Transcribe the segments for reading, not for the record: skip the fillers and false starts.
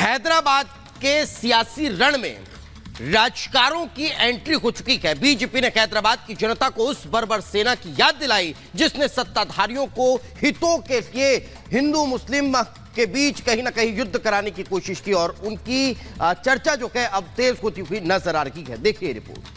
हैदराबाद के सियासी रण में राजकारों की एंट्री हो चुकी है। बीजेपी ने हैदराबाद की जनता को उस बर्बर सेना की याद दिलाई जिसने सत्ताधारियों को हितों के लिए हिंदू मुस्लिम के बीच कहीं ना कहीं युद्ध कराने की कोशिश की और उनकी चर्चा जो है अब तेज होती हुई नजर आ रही है। देखिए रिपोर्ट।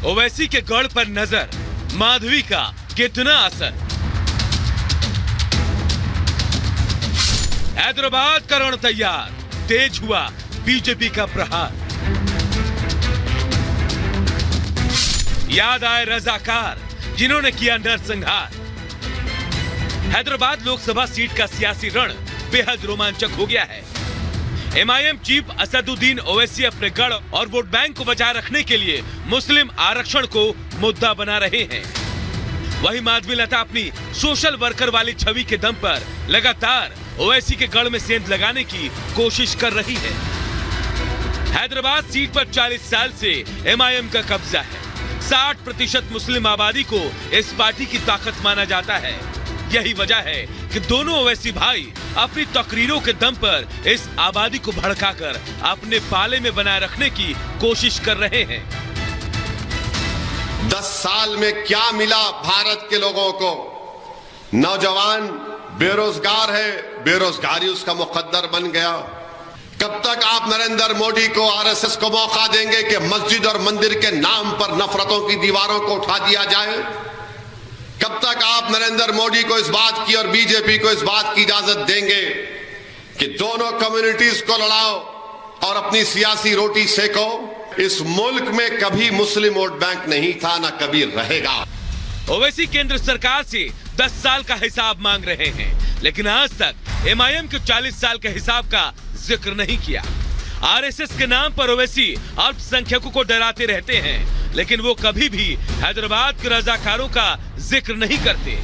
ओवैसी के गढ़ पर नजर, माधवी का कितना असर। हैदराबाद का रण तैयार, तेज हुआ बीजेपी का प्रहार। याद आए रजाकार जिन्होंने किया नरसंहार। हैदराबाद लोकसभा सीट का सियासी रण बेहद रोमांचक हो गया है। एमआईएम चीफ असदुद्दीन ओवैसी अपने गढ़ और वोट बैंक को बचाए रखने के लिए मुस्लिम आरक्षण को मुद्दा बना रहे हैं। वहीं माधवी लता अपनी सोशल वर्कर वाली छवि के दम पर लगातार ओवैसी के गढ़ में सेंध लगाने की कोशिश कर रही है। हैदराबाद सीट पर 40 साल से एमआईएम का कब्जा है। 60% मुस्लिम आबादी को इस पार्टी की ताकत माना जाता है। यही वजह है कि दोनों ओवैसी भाई अपनी तकरीरों के दम पर इस आबादी को भड़काकर अपने पाले में बनाए रखने की कोशिश कर रहे हैं। 10 साल में क्या मिला भारत के लोगों को? नौजवान बेरोजगार है, बेरोजगारी उसका मुकद्दर बन गया। कब तक आप नरेंद्र मोदी को, आरएसएस को मौका देंगे कि मस्जिद और मंदिर के नाम पर नफरतों की दीवारों को उठा दिया जाए? कब तक आप नरेंद्र मोदी को इस बात की और बीजेपी को इस बात की इजाजत देंगे कि दोनों कम्युनिटीज को लड़ाओ और अपनी सियासी रोटी सेको? इस मुल्क में कभी मुस्लिम वोट बैंक नहीं था, ना कभी रहेगा। ओवैसी केंद्र सरकार से 10 साल का हिसाब मांग रहे हैं, लेकिन आज तक एमआईएम के 40 साल के हिसाब का जिक्र नहीं किया। आरएसएस के नाम पर ओवैसी अल्पसंख्यकों को डराते रहते हैं, लेकिन वो कभी भी हैदराबाद के रजाकारों का जिक्र नहीं करते,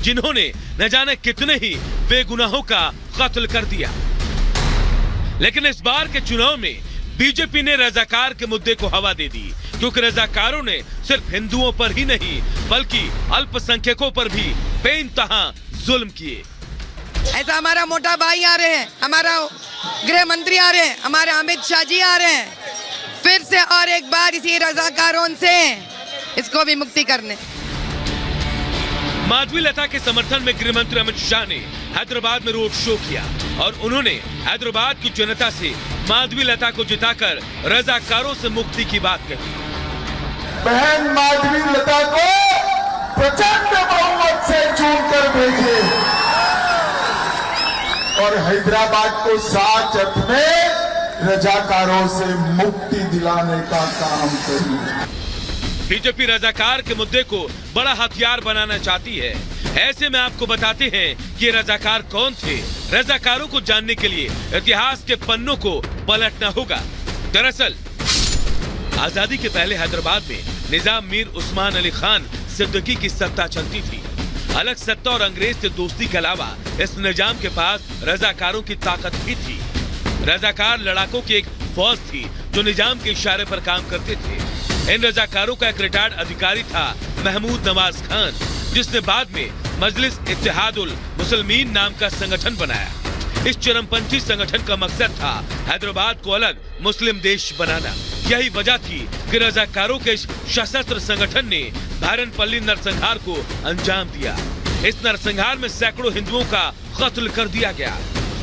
जिन्होंने न जाने कितने ही बेगुनाहों का कत्ल कर दिया। लेकिन इस बार के चुनाव में बीजेपी ने रजाकार के मुद्दे को हवा दे दी, क्योंकि रजाकारों ने सिर्फ हिंदुओं पर ही नहीं बल्कि अल्पसंख्यकों पर भी बेइंतहा जुल्म किए। ऐसा हमारा मोटा भाई आ रहे हैं, हमारा गृह मंत्री आ रहे हैं, हमारे अमित शाह जी आ रहे हैं, फिर से और एक बार इसी रजाकारों से इसको भी मुक्ति करने। माधवी लता के समर्थन में गृह मंत्री अमित शाह ने हैदराबाद में रोड शो किया और उन्होंने हैदराबाद की जनता से माधवी लता को जिताकर रजाकारों से मुक्ति की बात कही। बहन माधवी लता को प्रचंड बहुमत से चुनकर भेजे और हैदराबाद को साथ में रजाकारों से मुक्ति दिलाने का काम करिए। बीजेपी रजाकार के मुद्दे को बड़ा हथियार बनाना चाहती है। ऐसे में आपको बताते हैं कि रजाकार कौन थे। रजाकारों को जानने के लिए इतिहास के पन्नों को पलटना होगा। दरअसल आजादी के पहले हैदराबाद में निजाम मीर उस्मान अली खान सिद्दीकी की सत्ता चलती थी। अलग सत्ता और अंग्रेज से दोस्ती के अलावा इस निजाम के पास रजाकारों की ताकत भी थी। रजाकार लड़ाकों की एक फौज थी जो निजाम के इशारे पर काम करते थे। इन रजाकारों का एक रिटायर्ड अधिकारी था महमूद नवाज खान, जिसने बाद में मजलिस इत्तेहादुल मुसलमीन नाम का संगठन बनाया। इस चरमपंथी संगठन का मकसद था हैदराबाद को अलग मुस्लिम देश बनाना। यही वजह थी कि रजाकारों के इस सशस्त्र संगठन ने भारनपल्ली नरसंहार को अंजाम दिया। इस नरसंहार में सैकड़ों हिंदुओं का कत्ल कर दिया गया।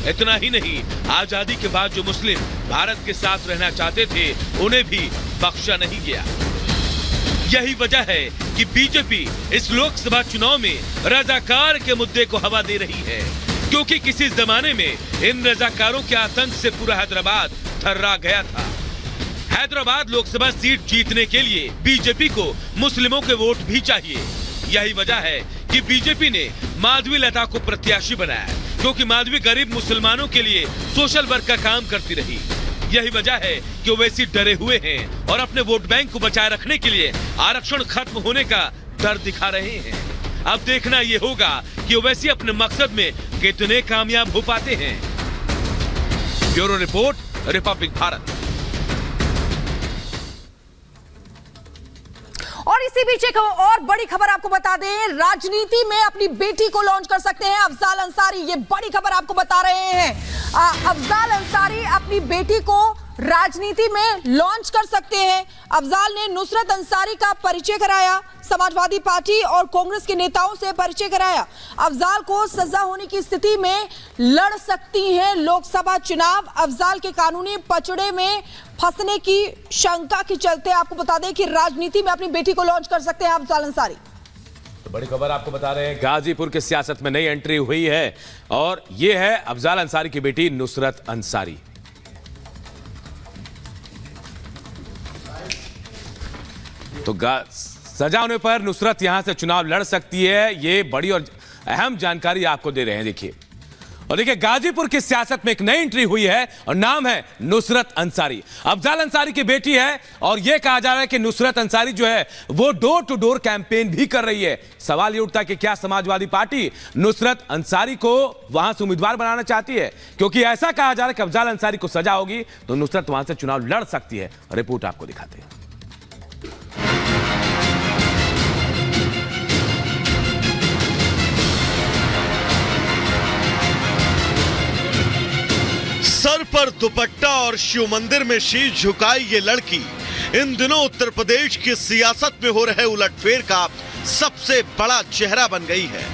इतना ही नहीं, आजादी के बाद जो मुस्लिम भारत के साथ रहना चाहते थे उन्हें भी बख्शा नहीं गया। यही वजह है कि बीजेपी इस लोकसभा चुनाव में रजाकार के मुद्दे को हवा दे रही है, क्योंकि किसी जमाने में इन रजाकारों के आतंक से पूरा हैदराबाद थर्रा गया था। हैदराबाद लोकसभा सीट जीतने के लिए बीजेपी को मुस्लिमों के वोट भी चाहिए। यही वजह है कि बीजेपी ने माधवी लता को प्रत्याशी बनाया, क्योंकि माधवी गरीब मुसलमानों के लिए सोशल वर्क का काम करती रही। यही वजह है कि ओवैसी डरे हुए हैं और अपने वोट बैंक को बचाए रखने के लिए आरक्षण खत्म होने का डर दिखा रहे हैं। अब देखना ये होगा कि ओवैसी अपने मकसद में कितने कामयाब हो पाते हैं। Bureau report, Republic Bharat. और इसी बीच एक और बड़ी खबर आपको बता दें, राजनीति में अपनी बेटी को लॉन्च कर सकते हैं अफजाल अंसारी। ये बड़ी खबर आपको बता रहे हैं। अफजाल अंसारी अपनी बेटी को राजनीति में लॉन्च कर सकते हैं। अफजाल ने नुसरत अंसारी का परिचय कराया, समाजवादी पार्टी और कांग्रेस के नेताओं से परिचय कराया। अफजाल को सजा होने की स्थिति में लड़ सकती हैं लोकसभा चुनाव। अफजाल के कानूनी पचड़े में फंसने की शंका के चलते आपको बता दें कि राजनीति में अपनी बेटी को लॉन्च कर सकते हैं अफजाल अंसारी। तो बड़ी खबर आपको बता रहे हैं, गाजीपुर की सियासत में नई एंट्री हुई है और यह है अफजाल अंसारी की बेटी नुसरत अंसारी। तो सजा होने पर नुसरत यहां से चुनाव लड़ सकती है। ये बड़ी और अहम जानकारी आपको दे रहे हैं। देखिए और देखिए, गाजीपुर की सियासत में एक नई एंट्री हुई है और नाम है नुसरत अंसारी। अफजाल अंसारी की बेटी है और यह कहा जा रहा है कि नुसरत अंसारी जो है वो डोर टू डोर कैंपेन भी कर रही है। सवाल ये उठता है कि क्या समाजवादी पार्टी नुसरत अंसारी को वहां से उम्मीदवार बनाना चाहती है, क्योंकि ऐसा कहा जा रहा है कि अफजाल अंसारी को सजा होगी तो नुसरत वहां से चुनाव लड़ सकती है। रिपोर्ट आपको दिखाते हैं। सर पर दुपट्टा और शिव मंदिर में शीश झुकाई ये लड़की इन दिनों उत्तर प्रदेश की सियासत में हो रहे उलटफेर का सबसे बड़ा चेहरा बन गई है।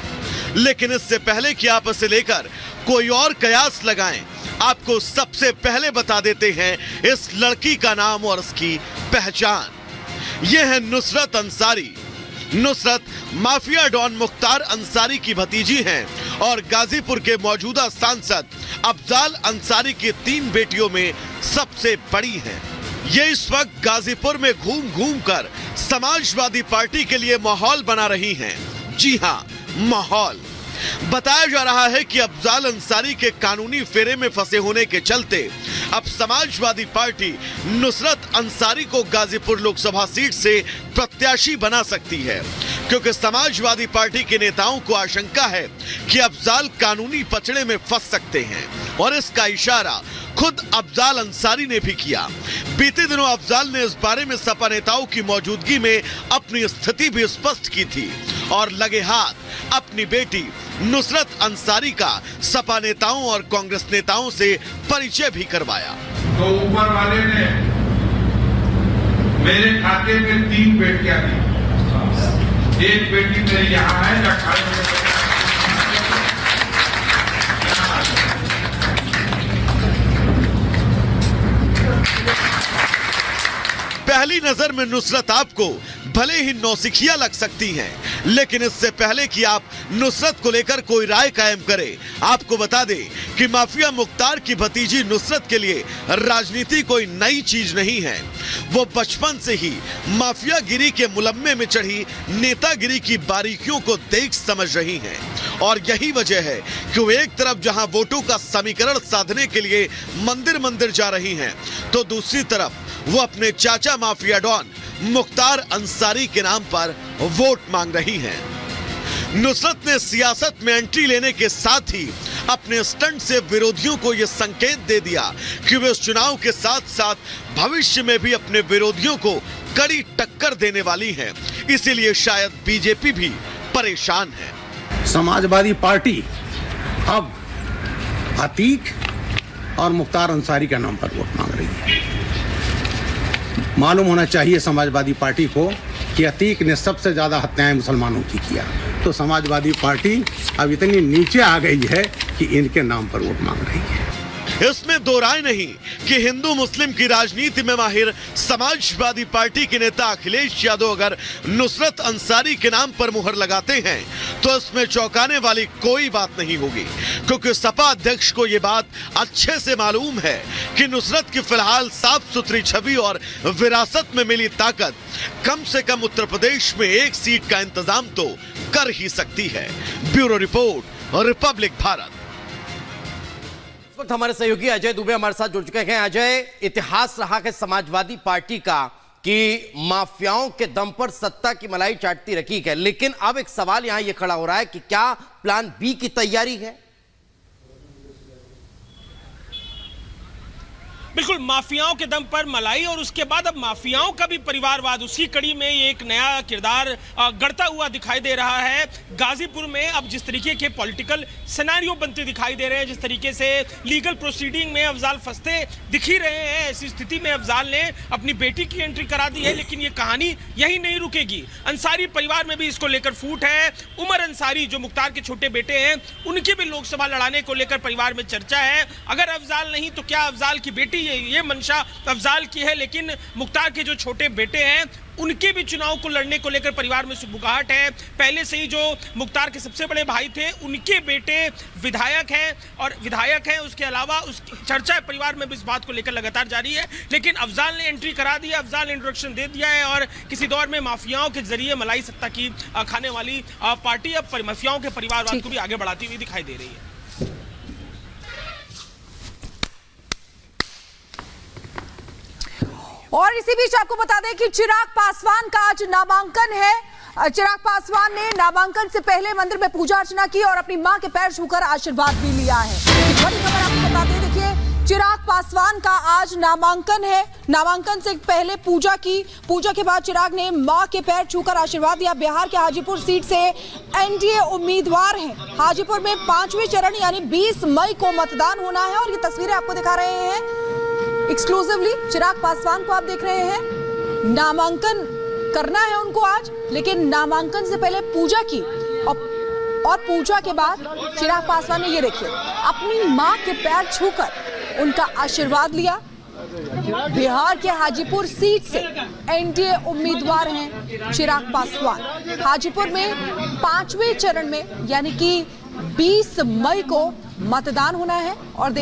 लेकिन इससे पहले कि आप इसे लेकर कोई और कयास लगाएं, आपको सबसे पहले बता देते हैं इस लड़की का नाम और उसकी पहचान। यह है नुसरत अंसारी। नुसरत माफिया डॉन मुख्तार अंसारी की भतीजी हैं और गाजीपुर के मौजूदा सांसद अफजाल अंसारी की 3 बेटियों में सबसे बड़ी हैं। ये इस वक्त गाजीपुर में घूम घूम कर समाजवादी पार्टी के लिए माहौल बना रही हैं। जी हां, माहौल। बताया जा रहा है कि अफजाल अंसारी के कानूनी फेरे में फंसे होने के चलते अब समाजवादी पार्टी नुसरत अंसारी को गाजीपुर लोकसभा सीट से प्रत्याशी बना सकती है, क्योंकि समाजवादी पार्टी के नेताओं को आशंका है कि अफजाल कानूनी पचड़े में फंस सकते हैं और इसका इशारा खुद अफजाल अंसारी ने भी किया। बीते दिनों अफजाल ने इस बारे में सपा नेताओं की मौजूदगी में अपनी स्थिति भी स्पष्ट की थी और लगे हाथ अपनी बेटी नुसरत अंसारी का सपा नेताओं और कांग्रेस नेताओं से परिचय भी करवाया। तो ऊपर वाले ने मेरे खाते में 3 बेटियां दी। एक बेटी मेरी यहाँ है या खाते में पहली नजर में नुसरत आपको भले ही नौसिखिया लग सकती हैं, लेकिन इससे पहले कि आप नुसरत को लेकर कोई राय कायम करें, आपको बता दें कि माफिया मुख्तार की भतीजी नुसरत के लिए राजनीति कोई नई चीज नहीं है। वो बचपन से ही माफियागिरी के मुलम्मे में चढ़ी नेतागिरी की बारीकियों को देख समझ रही हैं और यही वजह है कि वो एक तरफ जहां वोटों का समीकरण साधने के लिए मंदिर मंदिर जा रही हैं, तो दूसरी तरफ वो अपने चाचा माफिया डॉन मुख्तार अंसारी के नाम पर वोट मांग रही हैं। नुसरत ने सियासत में एंट्री लेने के साथ ही अपने स्टंट से विरोधियों को यह संकेत दे दिया कि वे इस चुनाव के साथ साथ भविष्य में भी अपने विरोधियों को कड़ी टक्कर देने वाली हैं। इसीलिए शायद बीजेपी भी परेशान है। समाजवादी पार्टी अब अतीक और मुख्तार अंसारी का नाम पर वोट मांग रही है। मालूम होना चाहिए समाजवादी पार्टी को कि अतीक ने सबसे ज्यादा हत्याएं मुसलमानों की किया, तो समाजवादी पार्टी अब इतनी नीचे आ गई है कि इनके नाम पर वोट मांग रही है। इसमें दो राय नहीं कि हिंदू मुस्लिम की राजनीति में माहिर समाजवादी पार्टी के नेता अखिलेश यादव अगर नुसरत अंसारी के नाम पर मुहर लगाते हैं तो इसमें चौंकाने वाली कोई बात नहीं होगी, क्योंकि सपा अध्यक्ष को यह बात अच्छे से मालूम है कि नुसरत की फिलहाल साफ सुथरी छवि और विरासत में मिली ताकत कम से कम उत्तर प्रदेश में 1 सीट का इंतजाम तो कर ही सकती है। ब्यूरो रिपोर्ट और रिपब्लिक भारत। इस वक्त हमारे सहयोगी अजय दुबे हमारे साथ जुड़ चुके हैं। अजय, इतिहास रहा है समाजवादी पार्टी का कि माफियाओं के दम पर सत्ता की मलाई चाटती रखी है, लेकिन अब एक सवाल यहां यह खड़ा हो रहा है कि क्या प्लान बी की तैयारी है? बिल्कुल माफियाओं के दम पर मलाई, और उसके बाद अब माफियाओं का भी परिवारवाद, उसी कड़ी में ये एक नया किरदार गढ़ता हुआ दिखाई दे रहा है। गाजीपुर में अब जिस तरीके के पॉलिटिकल सिनेरियो बनते दिखाई दे रहे हैं, जिस तरीके से लीगल प्रोसीडिंग में अफजाल फंसते दिख ही रहे हैं, ऐसी स्थिति में अफजाल ने अपनी बेटी की एंट्री करा दी है। लेकिन ये कहानी यही नहीं रुकेगी, अंसारी परिवार में भी इसको लेकर फूट है। उमर अंसारी जो मुख्तार के छोटे बेटे हैं, उनकी भी लोकसभा लड़ाने को लेकर परिवार में चर्चा है। अगर अफजाल नहीं तो क्या अफजाल की बेटी, ये मंशा अफजाल की है। लेकिन मुख्तार के जो छोटे बेटे हैं, उनके भी चुनाव को लड़ने को लेकर परिवार में सुगबुगाहट है। पहले से ही जो मुख्तार के सबसे बड़े भाई थे, उनके बेटे विधायक हैं, उसके अलावा उसकी चर्चा परिवार में भी इस बात को लेकर लगातार जारी है। लेकिन अफजाल ने एंट्री करा दी है, अफजाल ने इंट्रोडक्शन दे दिया है, और किसी दौर में माफियाओं के जरिए मलाई सत्ता की खाने वाली पार्टी अब माफियाओं के परिवारवाद को भी आगे बढ़ाती हुई दिखाई दे रही है। और इसी बीच आपको बता दें कि चिराग पासवान का आज नामांकन है। चिराग पासवान ने नामांकन से पहले मंदिर में पूजा अर्चना की और अपनी मां के पैर छूकर आशीर्वाद भी लिया है। बड़ी खबर आपको बता दें, देखिए चिराग पासवान का आज नामांकन है। नामांकन से पहले पूजा की, पूजा के बाद चिराग ने मां के पैर छूकर आशीर्वाद दिया। बिहार के हाजीपुर सीट से एनडीए उम्मीदवार हैं। हाजीपुर में 5वें चरण यानी 20 मई को मतदान होना है, और ये तस्वीरें आपको दिखा रहे हैं एक्सक्लूसिवली। चिराग पासवान को आप देख रहे हैं, नामांकन करना है उनको आज, लेकिन नामांकन से पहले पूजा की, और पूजा के बाद चिराग पासवान ने ये देखिए अपनी मां के पैर छूकर उनका आशीर्वाद लिया। बिहार के हाजीपुर सीट से एनडीए उम्मीदवार हैं चिराग पासवान। हाजीपुर में 5वें चरण में यानी कि 20 मई को मतदान होना है, और देखिए